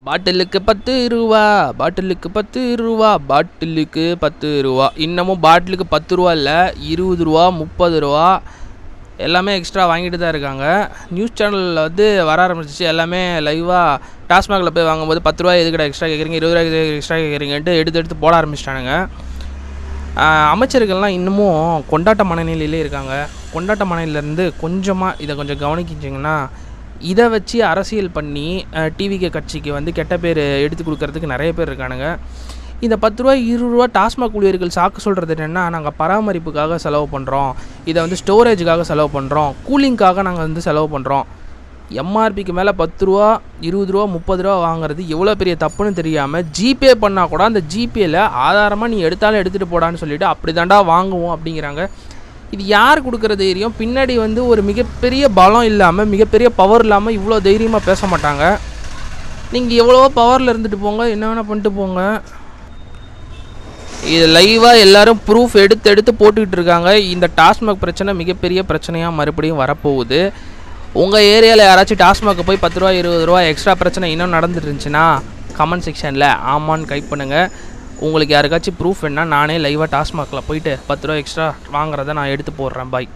பாட்டிலுக்கு 10 ரூபா, பாட்டிலுக்கு 10 ரூபா, பாட்டிலுக்கு 10 ரூபா. இன்னமும் பாட்டிலுக்கு 10 ரூபா இல்லை, 20 ரூபா, 30 ரூபா எல்லாமே எக்ஸ்ட்ரா வாங்கிட்டு தான் இருக்காங்க. நியூஸ் சேனலில் வந்து வர ஆரம்பிச்சிச்சு. எல்லாமே லைவாக டாஸ்மாகில் போய் வாங்கும்போது 10 ரூபா எதுக்கடா எக்ஸ்ட்ரா கேட்குறீங்க, 20 ரூபா எக்ஸ்ட்ரா கேட்குறீங்கன்ட்டு எடுத்து போட ஆரம்பிச்சிட்டானுங்க. அமைச்சர்கள்லாம் இன்னமும் கொண்டாட்ட மனநிலையிலே இருக்காங்க. கொண்டாட்ட மனநிலையிலேருந்து இதை கொஞ்சம் கவனிக்கிச்சிங்கன்னா, இதை வச்சு அரசியல் பண்ணி டிவிகே கட்சிக்கு வந்து கெட்ட பேர் எடுத்து கொடுக்கறதுக்கு நிறைய பேர் இருக்கானுங்க. இந்த 10 ரூபா 20 ரூபா டாஸ்மாக் ஊழியர்கள் சாக்கு சொல்கிறது என்னென்னா, நாங்கள் பராமரிப்புக்காக செலவு பண்ணுறோம், இதை வந்து ஸ்டோரேஜுக்காக செலவு பண்ணுறோம், கூலிங்காக நாங்கள் வந்து செலவு பண்ணுறோம். எம்ஆர்பிக்கு மேலே 10 ரூபா 20 ரூபா 30 ரூபா வாங்குறது எவ்வளோ பெரிய தப்புன்னு தெரியாமல் ஜிபே பண்ணால் கூட அந்த ஜிபேயில் ஆதாரமாக நீ எடுத்தாலும் எடுத்துகிட்டு போடான்னு சொல்லிவிட்டு அப்படி தாண்டா வாங்குவோம் அப்படிங்கிறாங்க. இது யார் கொடுக்குற தைரியம்? பின்னாடி வந்து ஒரு மிகப்பெரிய பலம் இல்லாமல், மிகப்பெரிய பவர் இல்லாமல் இவ்வளோ தைரியமாக பேச மாட்டாங்க. நீங்கள் எவ்வளவோ பவரில் இருந்துட்டு போங்க, என்ன வேணால் பண்ணிட்டு போங்க. இது லைவாக எல்லோரும் ப்ரூஃப் எடுத்து போட்டுக்கிட்டு இருக்காங்க. இந்த டாஸ்மாக் பிரச்சனை மிகப்பெரிய பிரச்சனையாக மறுபடியும் வரப்போகுது. உங்கள் ஏரியாவில் யாராச்சும் டாஸ்மாக்கு போய் 10 ரூபா 20 ரூபா எக்ஸ்ட்ரா பிரச்சனை இன்னும் நடந்துட்டு இருந்துச்சுன்னா கமெண்ட் செக்ஷனில் ஆமான்னு டைப் பண்ணுங்கள். உங்களுக்கு யாருக்காச்சும் ப்ரூஃப் வேணால் நானே லைவாக டாஸ்மாகில் போயிட்டு 10 ரூபா எக்ஸ்ட்ரா வாங்குறத நான் எடுத்து போடுறேன். பாய்.